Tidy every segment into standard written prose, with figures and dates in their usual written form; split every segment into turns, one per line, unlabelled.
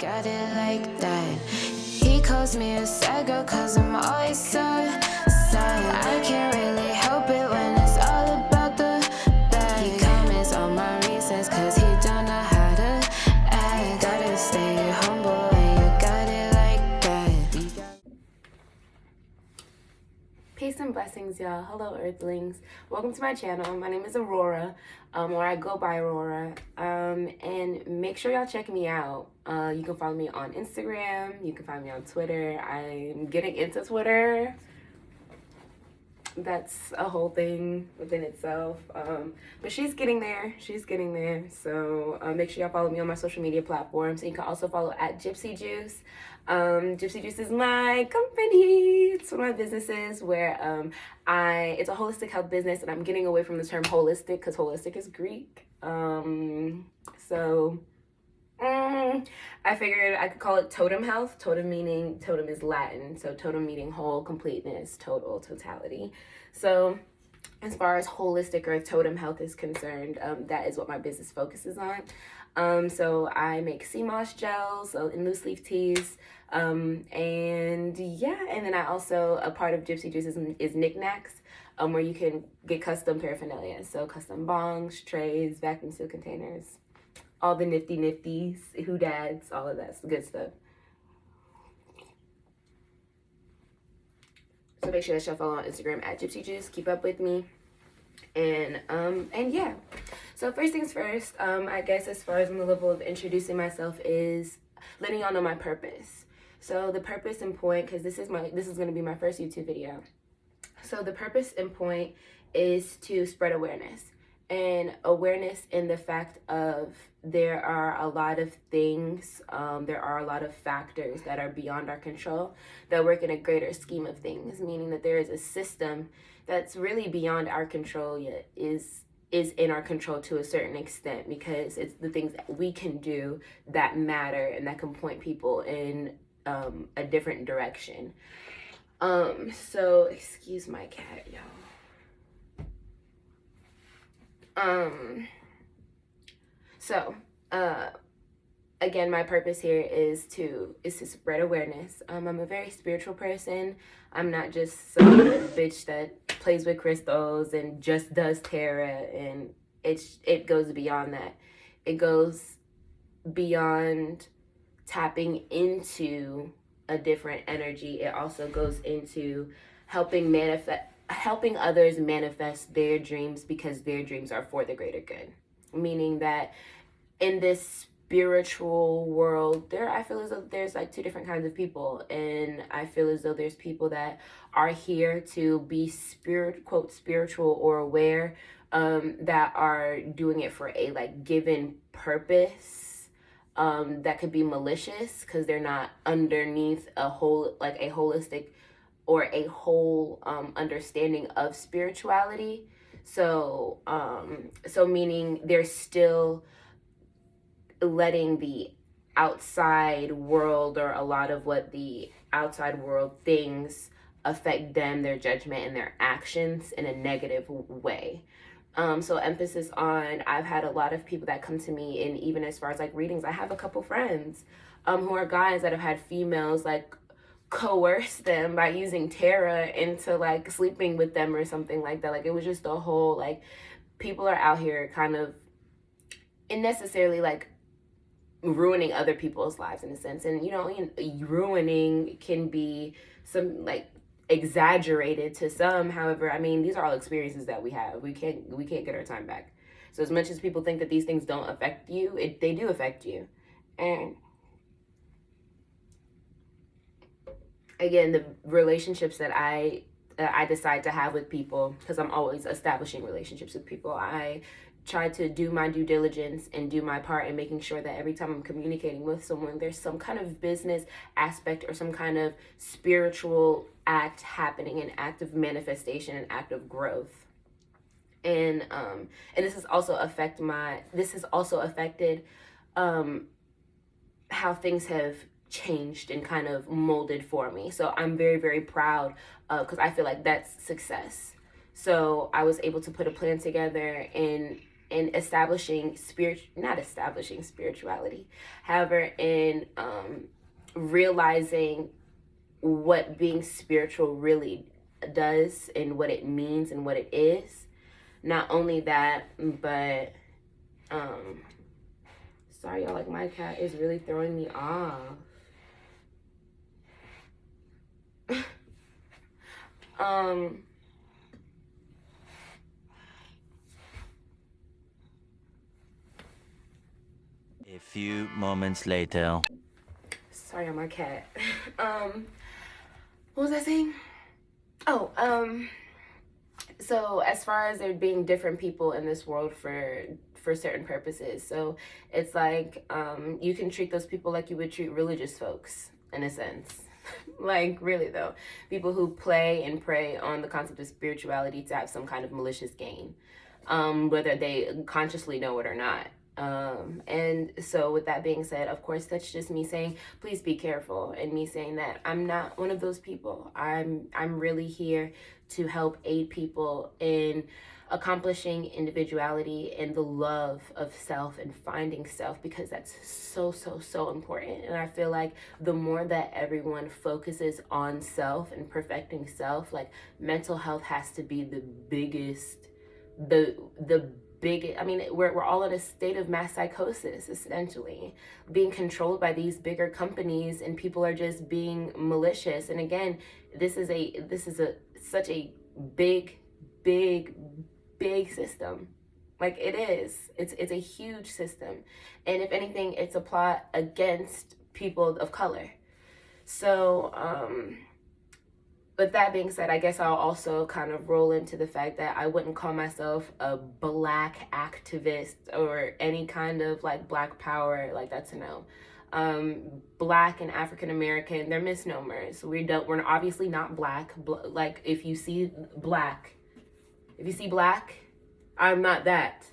got it like that. He calls me a sad girl cause I'm always sad. I can't really help it when it's all about the bag. He comments on my reasons cause he don't know how to act. Gotta stay humble when you got it like that.
Peace and blessings, y'all. Hello, Earthlings. Welcome to my channel. My name is Aurora, or I go by Aurora. And make sure y'all check me out. You can follow me on Instagram. You can find me on Twitter. I'm getting into Twitter. That's a whole thing within itself. But she's getting there. She's getting there. So make sure y'all follow me on my social media platforms. And you can also follow at Gypsy Juice. Gypsy Juice is my company. It's one of my businesses where it's a holistic health business, and I'm getting away from the term holistic because holistic is Greek. I figured I could call it totem health. Totem is Latin, so totem meaning whole, completeness, total, totality. So as far as holistic or totem health is concerned, that is what my business focuses on. So I make sea moss gels and loose leaf teas. And then I also, a part of Gypsy Juice is knickknacks, where you can get custom paraphernalia. So custom bongs, trays, vacuum seal containers, all the nifties, doodads, all of that good stuff. So make sure that y'all follow on Instagram at Gypsy Juice. Keep up with me. And yeah. So first things first, I guess as far as on the level of introducing myself is letting y'all know my purpose. So the purpose and point, because this is going to be my first YouTube video. So the purpose and point is to spread awareness. And awareness in the fact of there are a lot of things, there are a lot of factors that are beyond our control that work in a greater scheme of things, meaning that there is a system that's really beyond our control yet is in our control to a certain extent, because it's the things that we can do that matter and that can point people in a different direction. So excuse my cat, y'all. Again, my purpose here is to spread awareness. I'm a very spiritual person. I'm not just some bitch that plays with crystals and just does tarot, and it goes beyond that. It goes beyond tapping into a different energy. It also goes into helping others manifest their dreams, because their dreams are for the greater good. Meaning that in this spiritual world, I feel as though there's like two different kinds of people, and I feel as though there's people that are here to be quote spiritual or aware, that are doing it for a like given purpose, that could be malicious because they're not underneath a holistic or a whole understanding of spirituality. So meaning they're still letting the outside world, or a lot of what the outside world thinks, affect them, their judgment, and their actions in a negative way. So emphasis on, I've had a lot of people that come to me, and even as far as like readings, I have a couple friends who are guys that have had females like coerce them by using tarot into like sleeping with them or something like that. Like it was just a whole, like, people are out here kind of unnecessarily like ruining other people's lives in a sense. And ruining can be some like exaggerated to some. However, I mean, these are all experiences that we have. We can't get our time back. So as much as people think that these things don't affect you, they do affect you. And again, the relationships that I decide to have with people, because I'm always establishing relationships with people, I try to do my due diligence and do my part in making sure that every time I'm communicating with someone, there's some kind of business aspect or some kind of spiritual act happening, an act of manifestation, an act of growth. And this has also affected how things have changed and kind of molded for me. So I'm very, very proud because I feel like that's success. So I was able to put a plan together and establishing not establishing spirituality, however, in realizing what being spiritual really does and what it means and what it is. Not only that, but sorry y'all, like my cat is really throwing me off.
A few moments later.
Sorry, I'm my cat. What was I saying? Oh, so as far as there being different people in this world for certain purposes, so it's like you can treat those people like you would treat religious folks in a sense. Like, really though, people who play and prey on the concept of spirituality to have some kind of malicious gain, whether they consciously know it or not. And so with that being said, of course, that's just me saying, please be careful, and me saying that I'm not one of those people. I'm really here to help aid people in accomplishing individuality and the love of self and finding self, because that's so important. And I feel like the more that everyone focuses on self and perfecting self, like mental health has to be the biggest, the big, I mean, we're all in a state of mass psychosis, essentially, being controlled by these bigger companies, and people are just being malicious. And again, this is such a big system. Like, it is. It's a huge system. And if anything, it's a plot against people of color. So, with that being said, I guess I'll also kind of roll into the fact that I wouldn't call myself a Black activist or any kind of like Black power, like that's a no. Black and African American, they're misnomers. We're obviously not Black. Like, if you see Black, I'm not that.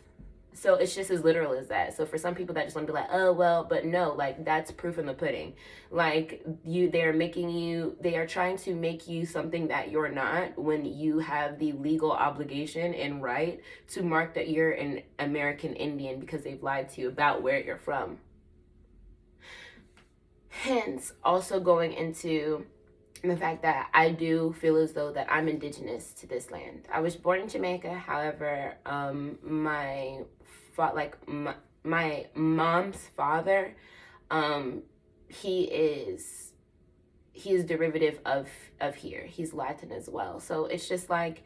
So it's just as literal as that. So for some people that just want to be like, oh, well, but no, like, that's proof in the pudding. Like, they are trying to make you something that you're not, when you have the legal obligation and right to mark that you're an American Indian, because they've lied to you about where you're from. Hence, also going into the fact that I do feel as though that I'm indigenous to this land. I was born in Jamaica. However, my mom's father, he is derivative of here. He's Latin as well. So it's just like,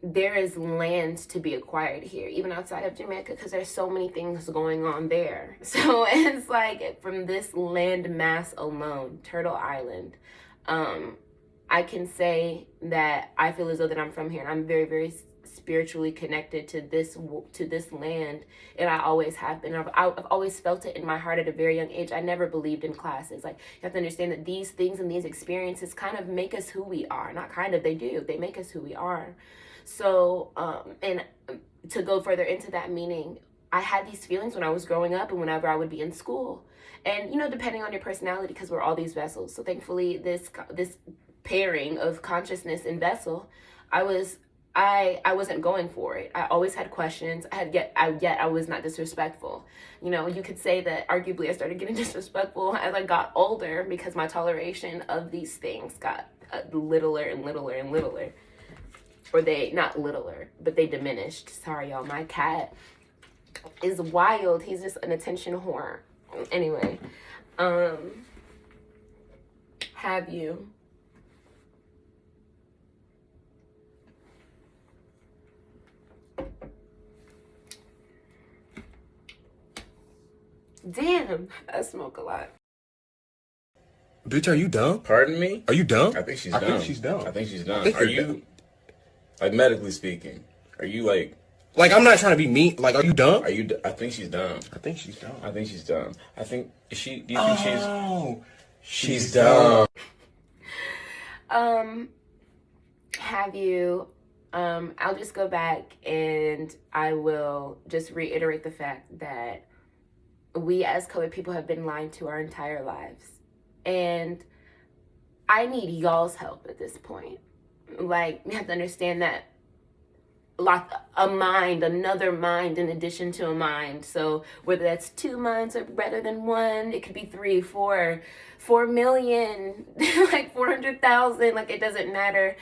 there is land to be acquired here, even outside of Jamaica, because there's so many things going on there. So it's like, from this land mass alone, Turtle Island, I can say that I feel as though that I'm from here, and I'm very, very spiritually connected to this land, and I always have been. I've always felt it in my heart at a very young age. I never believed in classes. Like, you have to understand that these things and these experiences kind of make us who we are. Not kind of, they do. They make us who we are. So, and to go further into that meaning, I had these feelings when I was growing up and whenever I would be in school. And, depending on your personality, because we're all these vessels. So thankfully, this pairing of consciousness and vessel, I wasn't going for it. I always had questions. Yet I was not disrespectful. You could say that arguably I started getting disrespectful as I got older, because my toleration of these things got littler and littler and littler. Or not littler, but they diminished. Sorry, y'all. My cat is wild. He's just an attention whore. Anyway, have you damn, I smoke a lot.
Bitch, are you dumb?
Pardon me?
Are you dumb?
I think she's
I
dumb.
think she's dumb.
I think she's dumb.
think
Are
you're
you,
dumb.
like, medically speaking, are you like,
I'm not trying to be mean. Like, are you dumb?
I think she's dumb.
I think she's dumb.
I think she's dumb. Do you think she's
dumb.
Have you, I'll just go back and I will just reiterate the fact that we as colored people have been lied to our entire lives. And I need y'all's help at this point. Like, you have to understand that another mind in addition to a mind. So whether that's 2 minds are better than one, it could be 3, 4, 4 million, like 400,000, like it doesn't matter.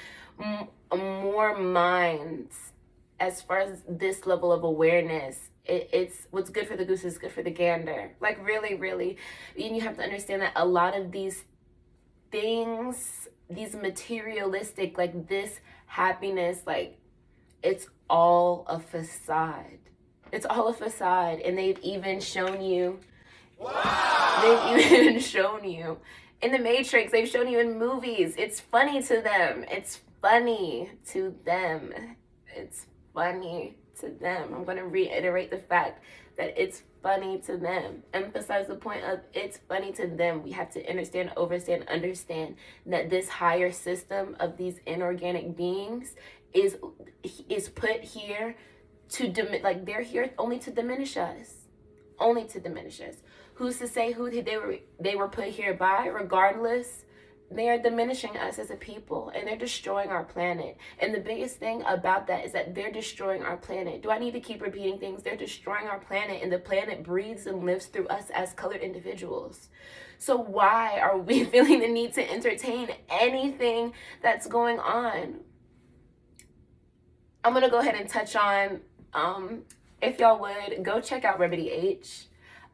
More minds, as far as this level of awareness, it's what's good for the goose is good for the gander. Like really, really. And you have to understand that a lot of these things, these materialistic, like this happiness, like it's all a facade. It's all a facade. And they've even shown you, they've even shown you in the Matrix, they've shown you in movies. It's funny to them. It's funny to them. It's funny to them. I'm going to reiterate the fact that it's funny to them. Emphasize the point of it's funny to them. We have to understand that this higher system of these inorganic beings is put here to like they're here only to diminish us. Only to diminish us. Who's to say who they were put here by? Regardless, they are diminishing us as a people, and they're destroying our planet. And the biggest thing about that is that they're destroying our planet. Do I need to keep repeating things? They're destroying our planet, and the planet breathes and lives through us as colored individuals. So why are we feeling the need to entertain anything that's going on? I'm going to go ahead and touch on, if y'all would, go check out Remedy H.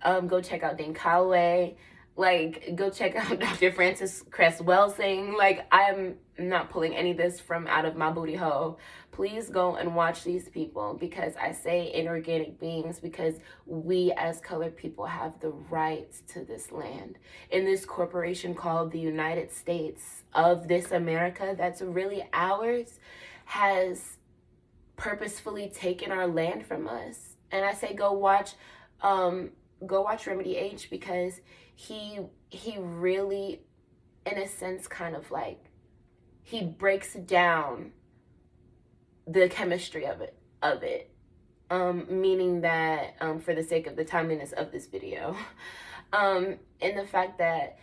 Go check out Dane Calloway. Like, go check out Dr. Francis Cress Welsing. Like, I'm not pulling any of this from out of my booty hole. Please go and watch these people, because I say inorganic beings because we as colored people have the rights to this land. And this corporation called the United States of this America that's really ours has purposefully taken our land from us. And I say go watch Remedy H, because he really, in a sense, kind of like, he breaks down the chemistry of it, meaning that, for the sake of the timeliness of this video, and the fact that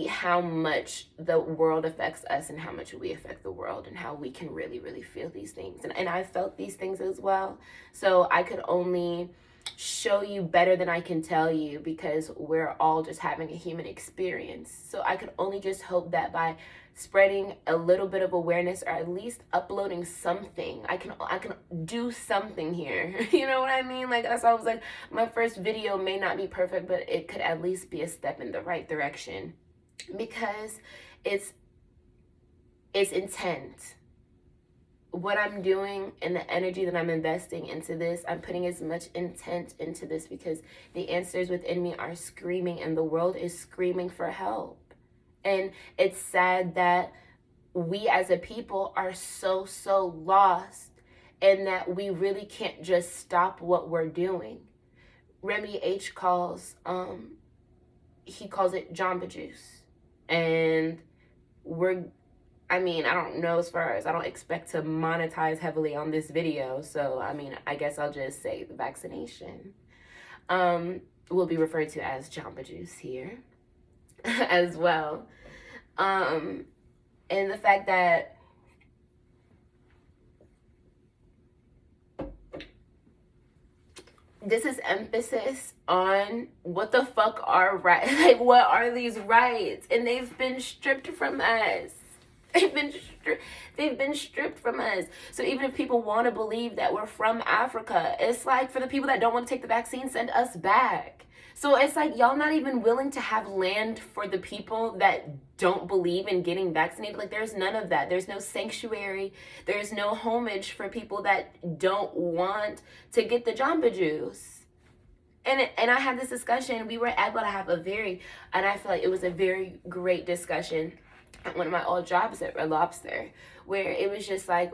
how much the world affects us and how much we affect the world, and how we can really, really feel these things. And I felt these things as well. So I could only show you better than I can tell you, because we're all just having a human experience. So I could only just hope that by spreading a little bit of awareness, or at least uploading something, I can do something here. You know what I mean? Like, that's why I was like, my first video may not be perfect, but it could at least be a step in the right direction, because it's intent. What I'm doing and the energy that I'm investing into this, I'm putting as much intent into this because the answers within me are screaming, and the world is screaming for help. And it's sad that we as a people are so lost, and that we really can't just stop what we're doing. Remedy H calls it Jamba Juice. And I don't know, as far as I don't expect to monetize heavily on this video. So, I guess I'll just say the vaccination will be referred to as Jamba Juice here as well. And the fact that this is emphasis on what the fuck are rights, like what are these rights? And they've been stripped from us. They've been stripped from us. So even if people want to believe that we're from Africa, it's like, for the people that don't want to take the vaccine, send us back. So it's like, y'all not even willing to have land for the people that don't believe in getting vaccinated. Like, there's none of that. There's no sanctuary. There's no homage for people that don't want to get the Jamba Juice. And I had this discussion. We were able to have and I feel like it was a very great discussion at one of my old jobs at Red Lobster, where it was just like,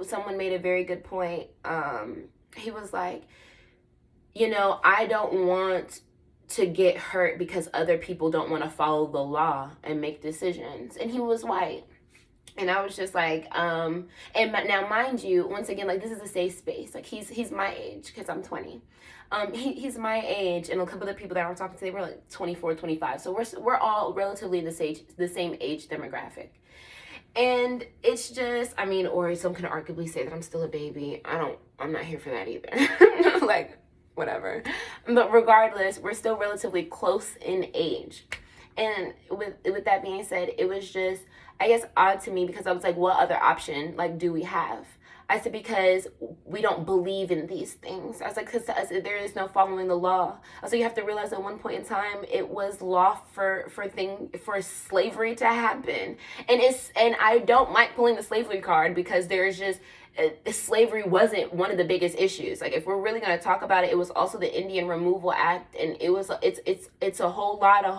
someone made a very good point. He was like, I don't want to get hurt because other people don't want to follow the law and make decisions. And he was white. And I was just like, and now mind you, once again, like, this is a safe space. Like, he's my age, because I'm 20. He's my age, and a couple of the people that I'm talking to, they were like 24, 25. So we're all relatively the same age demographic. And it's just, I mean, or some can arguably say that I'm still a baby. I'm not here for that either. Like, whatever. But regardless, we're still relatively close in age. And with that being said, it was just, I guess, odd to me because I was like, what other option, like, do we have? I said, because we don't believe in these things. I was like, because there is no following the law. I was like, you have to realize at one point in time, it was law for slavery to happen. And I don't like pulling the slavery card because there's just, slavery wasn't one of the biggest issues. Like, if we're really going to talk about it, it was also the Indian Removal Act, and it's a whole lot of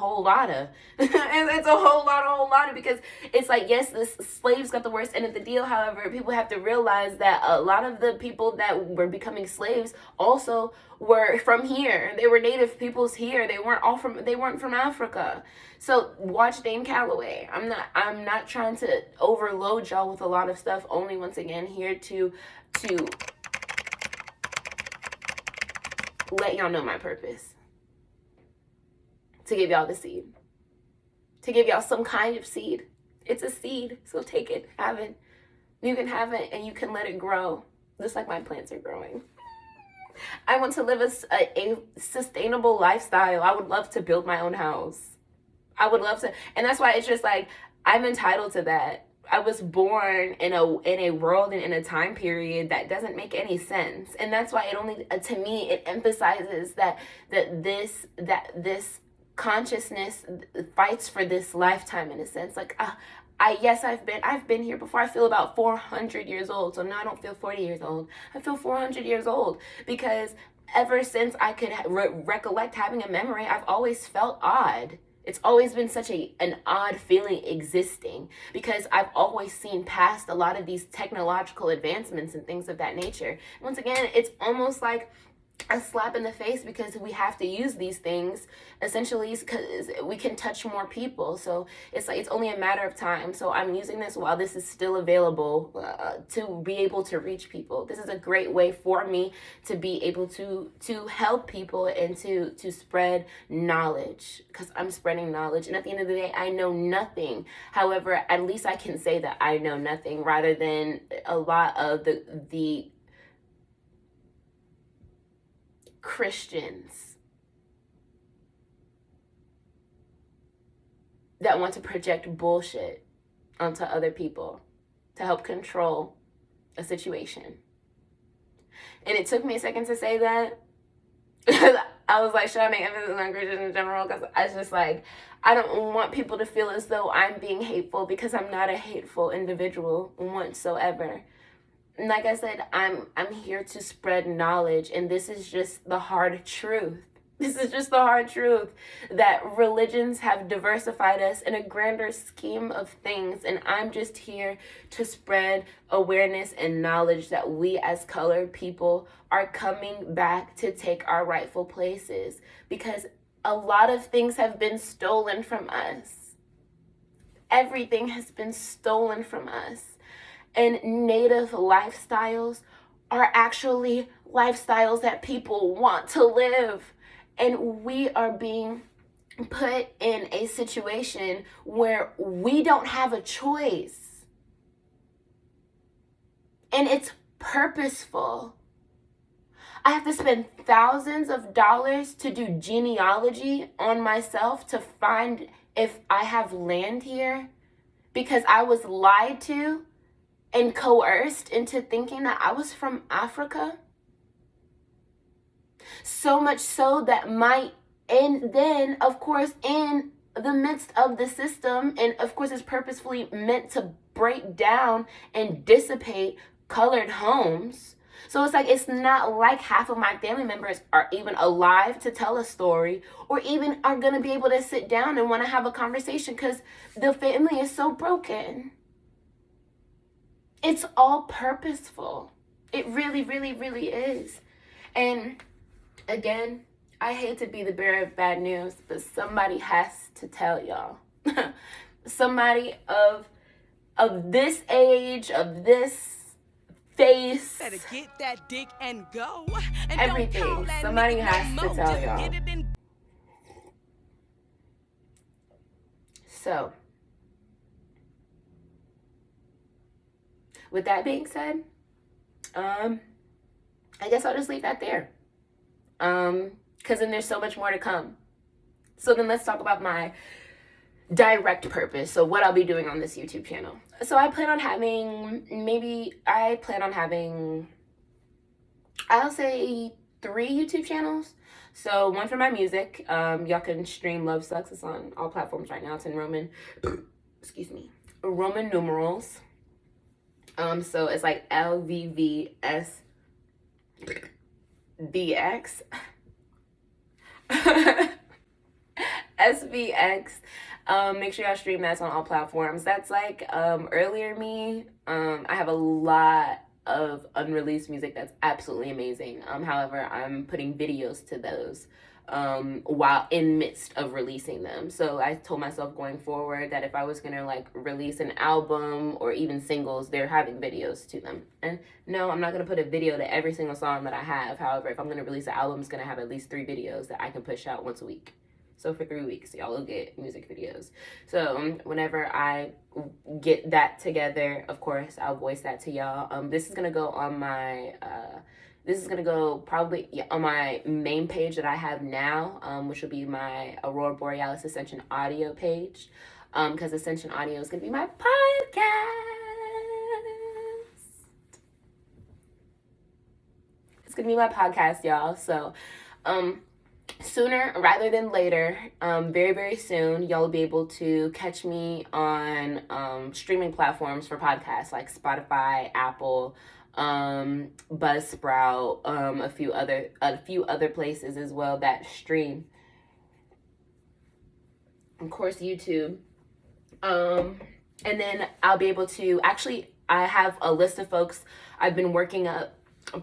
it's a whole lot of, because it's like, yes, the slaves got the worst end of the deal. However, people have to realize that a lot of the people that were becoming slaves also were from here. They were native peoples here. They weren't from Africa. So watch Dane Calloway. I'm not trying to overload y'all with a lot of stuff. Only, once again, here to let y'all know my purpose. To give y'all the seed. To give y'all some kind of seed. It's a seed, so take it, have it. You can have it and you can let it grow, just like my plants are growing. I want to live a sustainable lifestyle. I would love to build my own house. I would love to, and that's why it's just like, I'm entitled to that. I was born in a world and in a time period that doesn't make any sense, and that's why it only, to me, it emphasizes that this consciousness fights for this lifetime, in a sense. Like, I've been here before. I feel about 400 years old. So now I don't feel 40 years old. I feel 400 years old because ever since I could recollect having a memory, I've always felt odd. It's always been such an odd feeling existing because I've always seen past a lot of these technological advancements and things of that nature. Once again, it's almost like a slap in the face because we have to use these things essentially because we can touch more people. So it's like, it's only a matter of time. So I'm using this while this is still available to be able to reach people. This is a great way for me to be able to help people and to spread knowledge, because I'm spreading knowledge. And at the end of the day, I know nothing. However, at least I can say that I know nothing, rather than a lot of the Christians that want to project bullshit onto other people to help control a situation. And it took me a second to say that. I was like, should I make emphasis on Christians in general? Because I was just like, I don't want people to feel as though I'm being hateful, because I'm not a hateful individual whatsoever. Like I said, I'm here to spread knowledge, and this is just the hard truth. This is just the hard truth that religions have diversified us in a grander scheme of things, and I'm just here to spread awareness and knowledge that we as colored people are coming back to take our rightful places, because a lot of things have been stolen from us. Everything has been stolen from us. And native lifestyles are actually lifestyles that people want to live. And we are being put in a situation where we don't have a choice. And it's purposeful. I have to spend thousands of dollars to do genealogy on myself to find if I have land here, because I was lied to and coerced into thinking that I was from Africa. So much so that and then, of course, in the midst of the system, and of course it's purposefully meant to break down and dissipate colored homes. So it's like, it's not like half of my family members are even alive to tell a story, or even are going to be able to sit down and want to have a conversation, because the family is so broken. It's all purposeful. It really, really, really is. And again, I hate to be the bearer of bad news, but somebody has to tell y'all. Somebody of this age, of this face,
better get that dick and go. And
everything. Somebody has to tell y'all. So, with that being said, I guess I'll just leave that there. Because then there's so much more to come. So then let's talk about my direct purpose. So what I'll be doing on this YouTube channel. So I plan on having, I'll say 3 YouTube channels. So one for my music. Y'all can stream Love Sucks. It's on all platforms right now. It's in Roman numerals. So it's like LVV SVX. SVX. Make sure y'all stream that on all platforms. That's like earlier me. I have a lot of unreleased music that's absolutely amazing. However, I'm putting videos to those while in midst of releasing them. So I told myself going forward that if I was gonna like release an album or even singles, they're having videos to them. And no, I'm not gonna put a video to every single song that I have. However, if I'm gonna release an album, it's gonna have at least 3 videos that I can push out once a week. So for 3 weeks, y'all will get music videos. So whenever I get that together, of course, I'll voice that to y'all. This is gonna go on my, probably on my main page that I have now, which will be my Aurora Borealis Ascension audio page. Because Ascension audio is gonna be my podcast. It's gonna be my podcast, y'all. So, sooner rather than later, very, very soon, y'all will be able to catch me on streaming platforms for podcasts like Spotify, Apple, Buzzsprout, a few other places as well that stream. Of course, YouTube. And then I'll be able to, actually, I have a list of folks I've been working up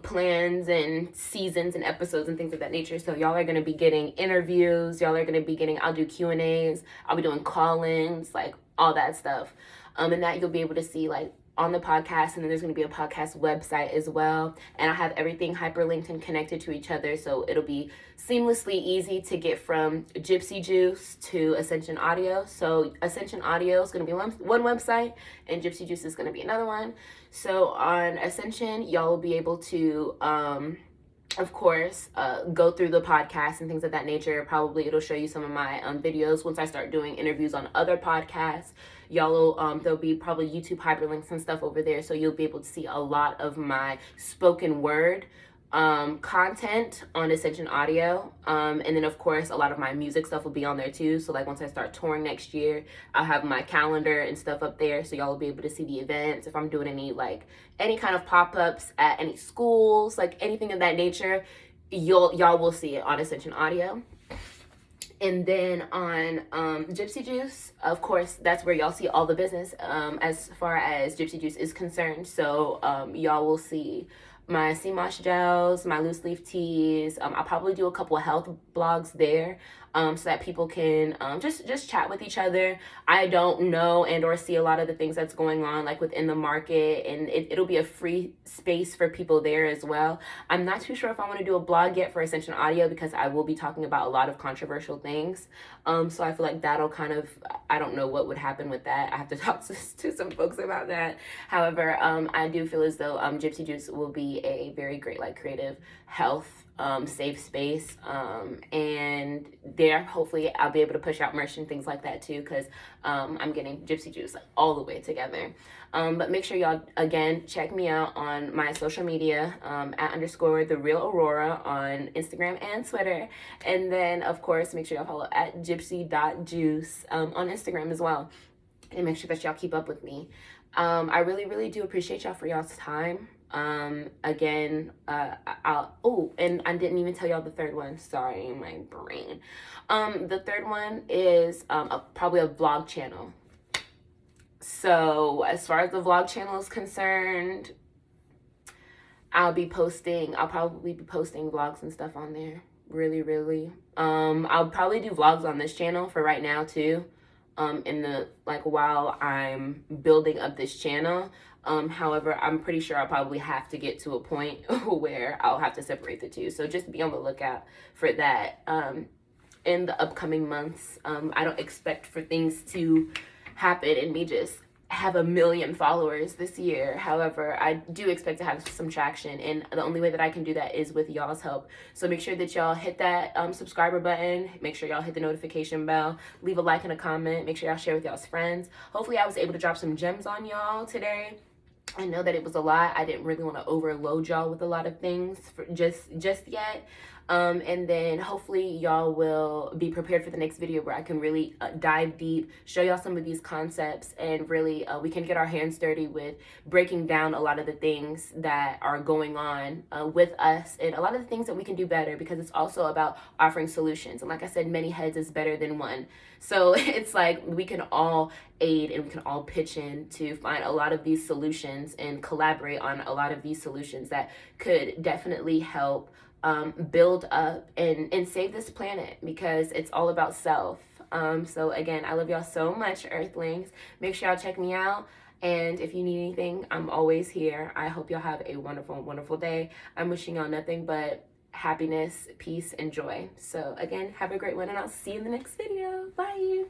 plans and seasons and episodes and things of that nature. So y'all are going to be getting interviews. Y'all are going to be getting, I'll do Q&As. I'll be doing call-ins, like all that stuff. And that you'll be able to see like on the podcast. And then there's going to be a podcast website as well. And I have everything hyperlinked and connected to each other. So it'll be seamlessly easy to get from Gypsy Juice to Ascension Audio. So Ascension Audio is going to be one website and Gypsy Juice is going to be another one. So on Ascension, y'all will be able to, of course, go through the podcast and things of that nature. Probably it'll show you some of my videos once I start doing interviews on other podcasts. Y'all will, there'll be probably YouTube hyperlinks and stuff over there. So you'll be able to see a lot of my spoken word content on Ascension Audio. And then of course a lot of my music stuff will be on there too. So like once I start touring next year, I'll have my calendar and stuff up there. So y'all will be able to see the events. If I'm doing any kind of pop-ups at any schools, like anything of that nature, y'all will see it on Ascension Audio. And then on Gypsy Juice, of course, that's where y'all see all the business as far as Gypsy Juice is concerned. So y'all will see my sea moss gels, my loose leaf teas. I'll probably do a couple of health blogs there so that people can just chat with each other. I don't know and or see a lot of the things that's going on like within the market, and it'll be a free space for people there as well. I'm not too sure if I want to do a blog yet for Ascension Audio because I will be talking about a lot of controversial things. So I feel like that'll kind of, I don't know what would happen with that. I have to talk to some folks about that. However, I do feel as though Gypsy Juice will be a very great like creative health safe space, and there hopefully I'll be able to push out merch and things like that too, because I'm getting Gypsy Juice all the way together. But make sure y'all again check me out on my social media at _TheRealAurora on Instagram and Twitter, and then of course make sure y'all follow at gypsy.juice on Instagram as well, and make sure that y'all keep up with me. I really do appreciate y'all for y'all's time. Again, and I didn't even tell y'all the third one. Sorry, my brain. The third one is probably a vlog channel. So as far as the vlog channel is concerned, I'll probably be posting vlogs and stuff on there. Really. I'll probably do vlogs on this channel for right now too. While I'm building up this channel. However, I'm pretty sure I'll probably have to get to a point where I'll have to separate the two. So just be on the lookout for that in the upcoming months. I don't expect for things to happen and me just have 1 million followers this year. However, I do expect to have some traction, and the only way that I can do that is with y'all's help. So make sure that y'all hit that subscriber button. Make sure y'all hit the notification bell. Leave a like and a comment. Make sure y'all share with y'all's friends. Hopefully I was able to drop some gems on y'all today. I know that it was a lot. I didn't really want to overload y'all with a lot of things just yet. And then hopefully y'all will be prepared for the next video where I can really dive deep, show y'all some of these concepts, and really we can get our hands dirty with breaking down a lot of the things that are going on with us, and a lot of the things that we can do better, because it's also about offering solutions. And like I said, many heads is better than one. So it's like we can all aid and we can all pitch in to find a lot of these solutions and collaborate on a lot of these solutions that could definitely help build up and save this planet, because it's all about self. So again, I love y'all so much, Earthlings. Make sure y'all check me out. And if you need anything, I'm always here. I hope y'all have a wonderful, wonderful day. I'm wishing y'all nothing but happiness, peace, and joy. So again, have a great one, and I'll see you in the next video. Bye.